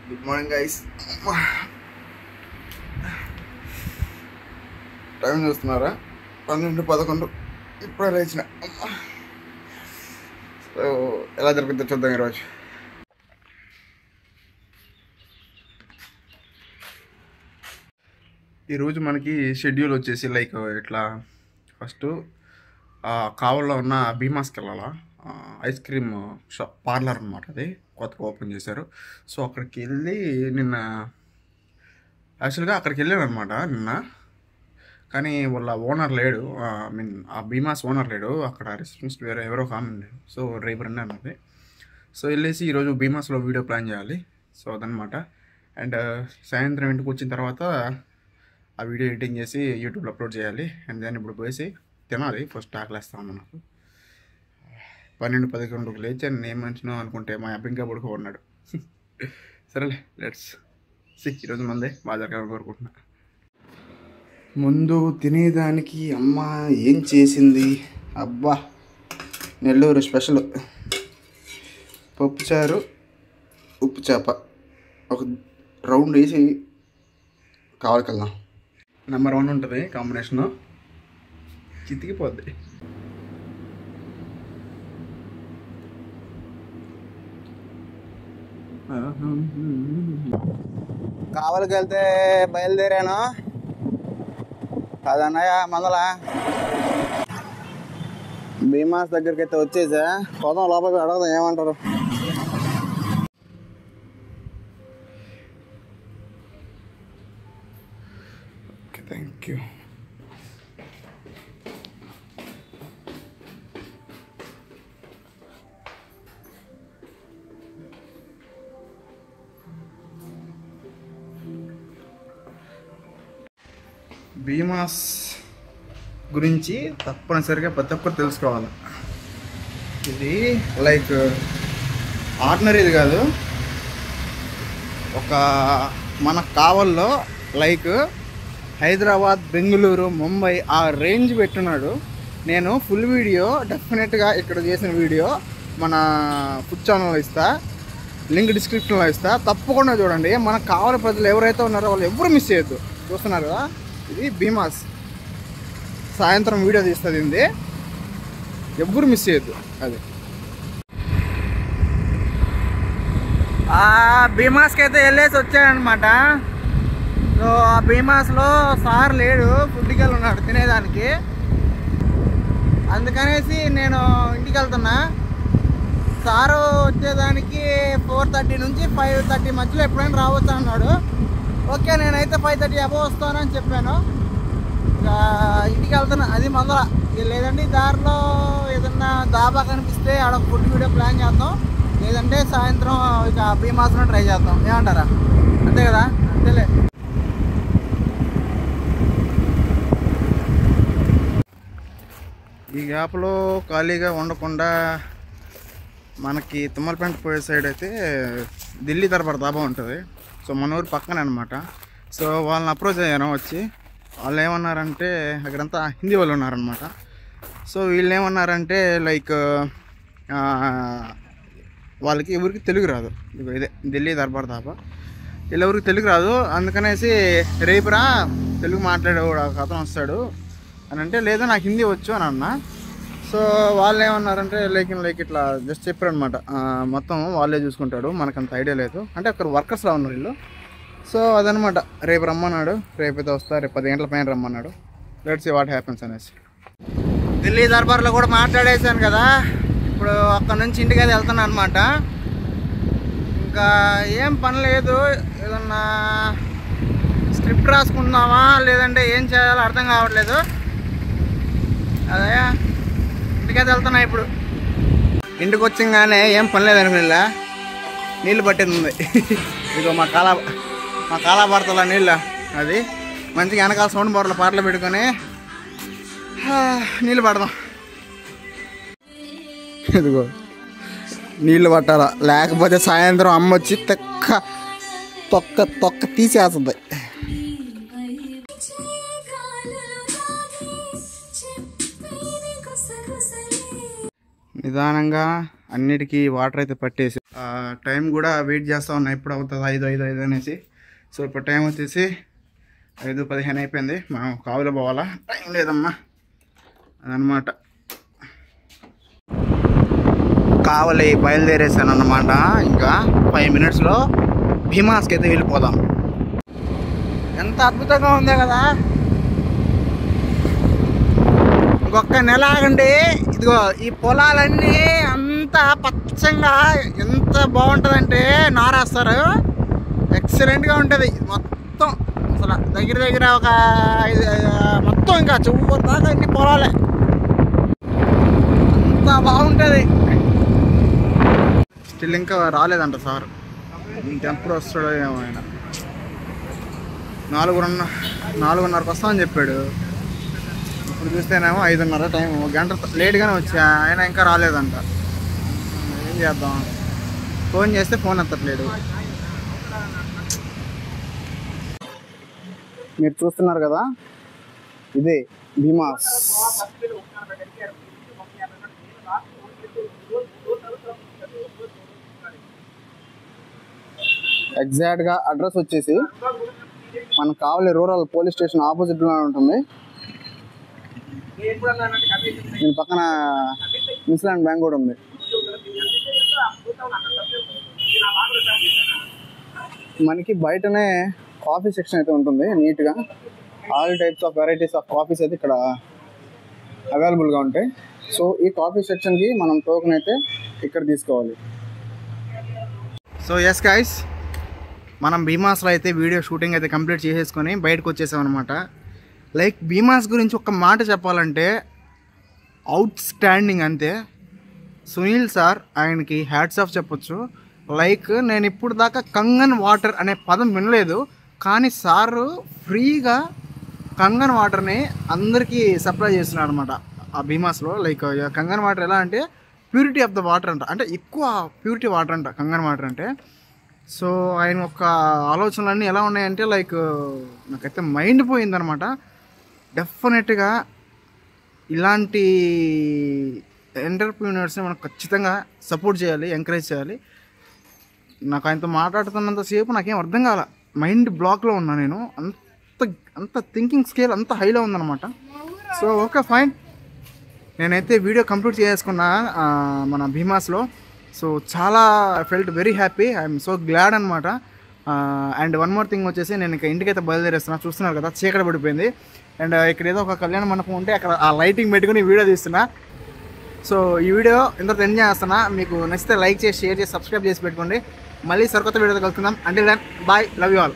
Good morning guys. Time చూస్తున్నారా? 12:11 ఇప్పుడే లేచిన. సో ఎలా జరుగుతుందో చూద్దాం ఈరోజు. ఈరోజు మనకి షెడ్యూల్ వచ్చేసి లైక్ ఇట్లా ఫస్ట్ కావల్లో ఉన్న భీమాస్కి వెళ్ళాలా. ఐస్ క్రీమ్ షాప్ పార్లర్ అనమాట, అది కొత్తగా ఓపెన్ చేశారు. సో అక్కడికి వెళ్ళి యాక్చువల్గా అక్కడికి వెళ్ళాను అనమాట నిన్న. కానీ వాళ్ళ ఓనర్ లేడు, ఆ భీమాస్ ఓనర్ లేడు, అక్కడ రెస్టారెంట్స్ వేరే ఎవరో కామెంట్. సో డ్రైవర్ అన్నీ అన్నది. సో వెళ్ళేసి ఈరోజు భీమాస్లో వీడియో ప్లాన్ చేయాలి. సో అదనమాట. అండ్ సాయంత్రం ఇంటికి వచ్చిన తర్వాత ఆ వీడియో ఎడిటింగ్ చేసి యూట్యూబ్లో అప్లోడ్ చేయాలి. అండ్ దాన్ని ఇప్పుడు పోసి తినాలి. ఫస్ట్ ఆకలేస్తా ఉన్నా. నాకు 12-11 లేచాను. నేను మంచినో అనుకుంటే మా అబ్బాయి ఇంకా పడుకోన్నాడు. సరేలే, లెట్స్ సి. ఈరోజు మందే బాగా జరగాలని కోరుకుంటున్నా. ముందు తినేదానికి అమ్మ ఏం చేసింది? అబ్బా, నెల్లూరు స్పెషల్ పప్పుచారు, ఉప్పు చేప ఒక రౌండ్ వేసి కావాలకెళ్దాం. నెంబర్ 1 ఉంటుంది కాంబినేషను, చితికిపోద్ది. కావలికి వెళ్తే బయలుదేరాను కాదన్నయ్య. మందల భీమాస్ దగ్గరికి అయితే వచ్చేసా. పోదాం లోపలికి, అడగదాం ఏమంటారు. Okay, thank you. భీమాస్ గురించి తప్పనిసరిగా ప్రతి ఒక్కరు తెలుసుకోవాలి. ఇది లైక్ ఆర్డినరీది కాదు. ఒక మన కావల్లో లైక్ హైదరాబాద్, బెంగళూరు, ముంబై ఆ రేంజ్ పెట్టున్నాడు. నేను ఫుల్ వీడియో డెఫినెట్గా ఇక్కడ చేసిన వీడియో మన ఫుడ్ ఛానల్లో ఇస్తా, లింక్ డిస్క్రిప్షన్లో ఇస్తా. తప్పకుండా చూడండి. మన కావలి ప్రజలు ఎవరైతే ఉన్నారో వాళ్ళు ఎవరు మిస్ చేయొద్దు. చూస్తున్నారు కదా, ఇది భీమాస్. సాయంత్రం వీడియో తీస్తుంది, ఇది ఎవ్వరు మిస్ చేయొద్దు. అది భీమాస్కి అయితే వెళ్ళేసి వచ్చాడనమాట. సో ఆ భీమాస్లో సార్ లేడు, ఫుడ్కి వెళ్ళి ఉన్నాడు తినేదానికి. అందుకనేసి నేను ఇంటికి వెళ్తున్నా. సారు వచ్చేదానికి 4:30 నుంచి 5:30 మధ్యలో ఎప్పుడైనా రావచ్చు అన్నాడు. ఓకే, నేనైతే 5:30 అబో వస్తానని చెప్పాను. ఇక ఇంటికి వెళ్తున్నా. అది మొదల. లేదంటే దారిలో ఏదన్నా దాబా కనిపిస్తే ఆడ ఫుడ్ వీడియో ప్లాన్ చేద్దాం, లేదంటే సాయంత్రం ఇక భీమాస్లో ట్రై చేద్దాం. ఏమంటారా? అంతే కదా? అంతేలే. ఈ గ్యాప్లో ఖాళీగా ఉండకుండా మనకి తుమ్మలపేంట పోయే సైడ్ అయితే ఢిల్లీ దర్బార్ దాబా ఉంటుంది. సో మన ఊరు పక్కనే అనమాట. సో వాళ్ళని అప్రోచ్ అయ్యాను వచ్చి. వాళ్ళు ఏమన్నారంటే, అక్కడంతా హిందీ వాళ్ళు ఉన్నారనమాట. సో వీళ్ళు ఏమన్నారంటే లైక్ వాళ్ళకి ఎవరికి తెలుగు రాదు. ఇదే ఢిల్లీ దర్బార్ దాబా, వీళ్ళెవరికి తెలుగు రాదు. అందుకనేసి రేపురా తెలుగు మాట్లాడేవాడు ఒక అతను వస్తాడు అని అంటే, లేదా నాకు హిందీ వచ్చు అని అన్నా. సో వాళ్ళు ఏమన్నారంటే లైక్ ఇట్లా జస్ట్ చెప్పారు అనమాట. మొత్తం వాళ్ళే చూసుకుంటాడు, మనకంత ఐడియా లేదు అంటే. అక్కడ వర్కర్స్లా ఉన్నారు వీళ్ళు. సో అదనమాట. రేపు రమ్మన్నాడు, రేపైతే వస్తా. రేపు 10 గంటల పైన రమ్మన్నాడు. లెట్స్ సీ వాట్ హ్యాపెన్స్ అనేసి. ఢిల్లీ దర్బార్లో కూడా మాట్లాడేసాను కదా. ఇప్పుడు అక్కడ నుంచి ఇంటికి అయితే వెళ్తున్నాను అనమాట. ఇంకా ఏం పని లేదు. ఏదన్నా స్క్రిప్ట్ రాసుకుంటున్నామా లేదంటే ఏం చేయాలో అర్థం కావట్లేదు. అదే ఇంటికైతే వెళ్తున్నా. ఇప్పుడు ఇంటికి వచ్చంగానే ఏం పని లేదనుకునేలా నీళ్ళు పట్టింది. ఇదిగో మా కాలాభారతలో నీళ్ళు. అది మంచిగా వెనకాల సౌండ్ బార్లో పాటలు పెట్టుకొని నీళ్ళు పడదాం. ఇదిగో నీళ్ళు పట్టాలా, లేకపోతే సాయంత్రం అమ్మ వచ్చి తొక్క తీసేస్తుంది. నిదానంగా అన్నిటికీ వాటర్ అయితే పట్టేసి టైం కూడా వెయిట్ చేస్తూ ఉన్నా ఎప్పుడు అవుతుంది 5 అనేసి. సో ఇప్పుడు టైం వచ్చేసి 5:15 అయిపోయింది. మనం కావులో పోవాలా, టైం లేదమ్మా అదనమాట. కావలి బయలుదేరేసాను అన్నమాట. ఇంకా 5 మినిట్స్లో భీమాస్కి అయితే వెళ్ళిపోదాం. ఎంత అద్భుతంగా ఉందే కదా. ఇంకొక నెల ఆగండి, ఇదిగో ఈ పొలాలన్నీ అంత పచ్చంగా ఎంత బాగుంటుందంటే నారేస్తారు, ఎక్సలెంట్గా ఉంటుంది మొత్తం. అసలు దగ్గర ఒక మొత్తం ఇంకా చివరి దాకా ఇన్ని పొలాలే, అంత బాగుంటుంది. స్టిల్ ఇంకా రాలేదంట సార్, ఇంకెప్పుడు వస్తాడో ఏమో. ఆయన 4:30కి వస్తామని చెప్పాడు. ఇప్పుడు చూస్తేనేమో 5:30 టైం, 1 గంట లేట్గానే వచ్చా, ఆయన ఇంకా రాలేదంట. ఏం చేద్దాం, ఫోన్ చేస్తే ఫోన్ ఎత్తట్లేడు. మీరు చూస్తున్నారు కదా, ఇదే భీమాస్. ఎగ్జాక్ట్గా అడ్రస్ వచ్చేసి మన కావలి రూరల్ పోలీస్ స్టేషన్ ఆపోజిట్లో ఉంటుంది. దీని పక్కన మిస్లాండ్ బ్యాంక్ కూడా ఉంది. మనకి బయటనే కాఫీ సెక్షన్ అయితే ఉంటుంది నీట్గా. All types of varieties of coffees అయితే ఇక్కడ అవైలబుల్గా ఉంటాయి. సో ఈ కాఫీ సెక్షన్కి మనం టోకెన్ అయితే ఇక్కడ తీసుకోవాలి. సో ఎస్ గైస్, మనం భీమాస్లో అయితే వీడియో షూటింగ్ అయితే కంప్లీట్ చేసేసుకొని బయటకు వచ్చేసాం అనమాట. లైక్ భీమాస్ గురించి ఒక మాట చెప్పాలంటే అవుట్ స్టాండింగ్ అంతే. సునీల్ సార్, ఆయనకి హ్యాట్స్ ఆఫ్ చెప్పొచ్చు. లైక్ నేను ఇప్పుడు దాకా కంగన్ వాటర్ అనే పదం వినలేదు, కానీ సారు ఫ్రీగా కంగన్ వాటర్ని అందరికీ సప్లై చేస్తున్నారు అనమాట ఆ భీమాస్లో. లైక్ కంగన్ వాటర్ ఎలా అంటే ప్యూరిటీ ఆఫ్ ద వాటర్ అంట, అంటే ఎక్కువ ప్యూరిటీ వాటర్ అంట కంగన్ వాటర్ అంటే. సో ఆయన ఒక ఆలోచనలన్నీ ఎలా ఉన్నాయంటే లైక్ నాకైతే మైండ్ పోయిందనమాట. డెఫినెట్గా ఇలాంటి ఎంటర్ప్రీనర్స్ని మనం ఖచ్చితంగా సపోర్ట్ చేయాలి, ఎంకరేజ్ చేయాలి. నాకు ఆయనతో మాట్లాడుతున్నంతసేపు నాకేం అర్థం కాల, మైండ్ బ్లాక్లో ఉన్నా నేను. అంత థింకింగ్ స్కేల్ అంత హైలో ఉందన్నమాట. సో ఓకే ఫైన్, నేనైతే వీడియో కంప్లీట్ చేసుకున్నా మన భీమాస్లో. సో చాలా felt very happy, I'm so glad అనమాట. అండ్ వన్ మోర్ థింగ్ వచ్చేసి, నేను ఇక ఇంటికైతే బయలుదేరేస్తున్నా. చూస్తున్నారు కదా చీకటి పడిపోయింది. అండ్ ఇక్కడ ఏదో ఒక కళ్యాణ మండపం ఉంటే అక్కడ ఆ లైటింగ్ పెట్టుకుని వీడియో తీస్తున్నా. సో ఈ వీడియో ఇంతతో ఎంజాయ్ చేస్తున్నా. మీకు నచ్చితే లైక్ చేసి, షేర్ చేసి, సబ్స్క్రైబ్ చేసి పెట్టుకోండి. మళ్ళీ సరికొత్త వీడియోతో కలుసుకుందాం. Until then bye, love you all.